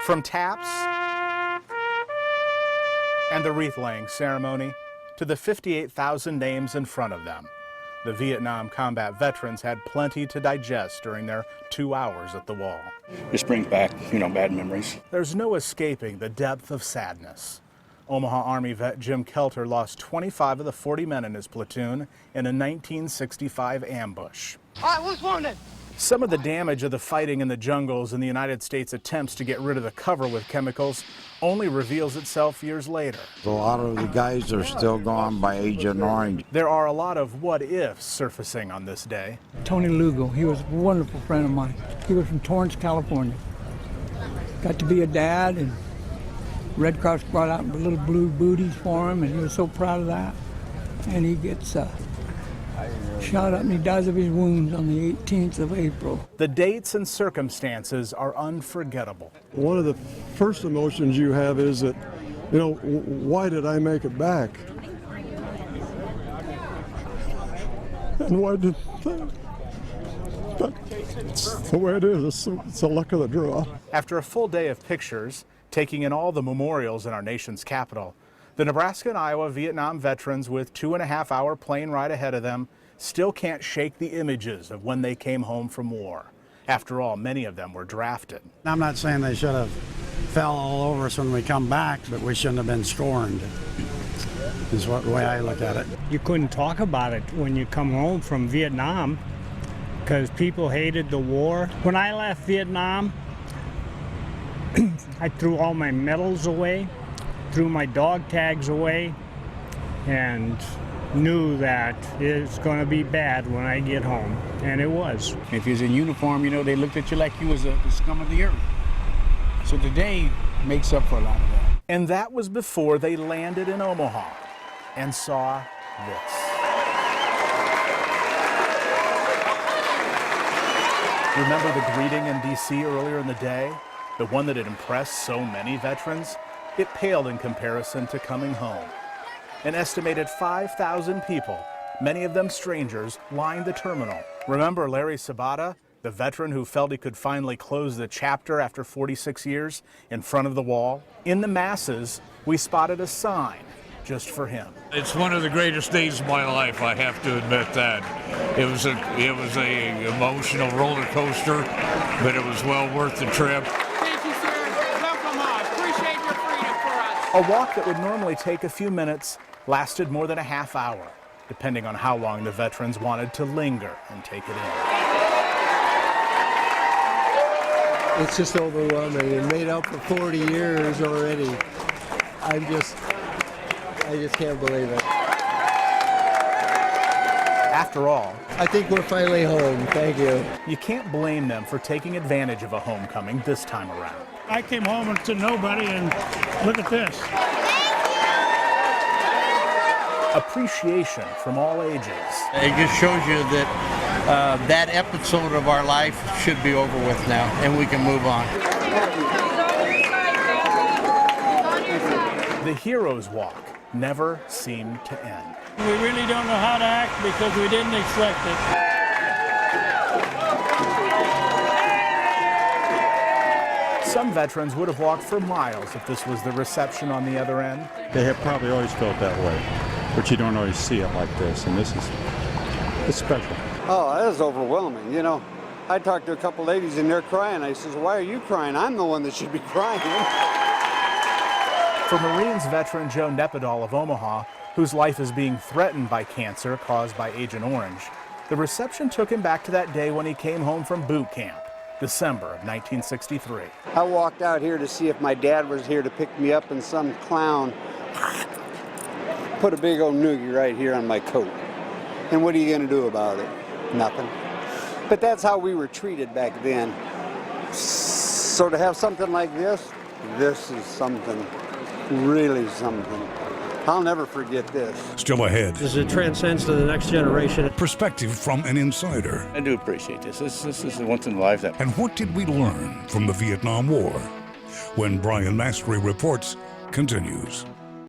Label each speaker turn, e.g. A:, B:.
A: From taps and the wreath-laying ceremony to the 58,000 names in front of them, the Vietnam combat veterans had plenty to digest during their 2 hours at the wall.
B: Just brings back, bad memories.
A: There's no escaping the depth of sadness. Omaha Army vet Jim Kelter lost 25 of the 40 men in his platoon in a 1965 ambush.
C: I was wounded.
A: Some of the damage of the fighting in the jungles and the United States' attempts to get rid of the cover with chemicals only reveals itself years later.
D: A lot of the guys are still gone by Agent Orange.
A: There are a lot of what-ifs surfacing on this day.
E: Tony Lugo, he was a wonderful friend of mine. He was from Torrance, California. Got to be a dad, and Red Cross brought out little blue booties for him, and he was so proud of that. And he gets shot up and he dies of his wounds on the 18th of April.
A: The dates and circumstances are unforgettable.
F: One of the first emotions you have is that, why did I make it back? And why did but it's the way it is. It's the luck of the draw.
A: After a full day of pictures, taking in all the memorials in our nation's capital, the Nebraska and Iowa Vietnam veterans with 2.5-hour plane ride ahead of them still can't shake the images of when they came home from war. After all, many of them were drafted.
G: I'm not saying they should have fell all over us when we come back, but we shouldn't have been scorned, is the way I look at it.
H: You couldn't talk about it when you come home from Vietnam because people hated the war. When I left Vietnam, I threw all my medals away, threw my dog tags away, and knew that it's going to be bad when I get home, and it was.
B: If you was in uniform, they looked at you like you was the scum of the earth. So today makes up for a lot of that.
A: And that was before they landed in Omaha and saw this. Remember the greeting in D.C. earlier in the day? The one that had impressed so many veterans? It paled in comparison to coming home. An estimated 5,000 people, many of them strangers, lined the terminal. Remember Larry Sabata, the veteran who felt he could finally close the chapter after 46 years in front of the wall? In the masses, we spotted a sign just for him.
I: It's one of the greatest days of my life, I have to admit that. It was a emotional roller coaster, but it was well worth the trip.
A: A walk that would normally take a few minutes lasted more than a half hour, depending on how long the veterans wanted to linger and take it in.
J: It's just overwhelming. It made up for 40 years already. I just can't believe it.
A: After all,
J: I think we're finally home. Thank you.
A: You can't blame them for taking advantage of a homecoming this time around.
H: I came home to nobody, and look at this.
A: Appreciation from all ages.
K: It just shows you that that episode of our life should be over with now, and we can move on.
A: The Hero's Walk never seemed to end.
H: We really don't know how to act because we didn't expect it.
A: Some veterans would have walked for miles if this was the reception on the other end.
F: They have probably always felt that way, but you don't always see it like this, and it's special.
L: Oh, that is overwhelming. I talked to a couple ladies and they're crying. I says, why are you crying? I'm the one that should be crying.
A: For Marines veteran Joe Nepodal of Omaha, whose life is being threatened by cancer caused by Agent Orange, the reception took him back to that day when he came home from boot camp, December of 1963.
L: I walked out here to see if my dad was here to pick me up, and some clown put a big old noogie right here on my coat. And what are you going to do about it? Nothing. But that's how we were treated back then. So to have something like this is something, really something. I'll never forget this.
M: Still ahead.
N: As it transcends to the next generation.
M: Perspective from an insider.
B: I do appreciate this. This is once in a lifetime.
M: And what did we learn from the Vietnam War? When Brian Mastry reports continues.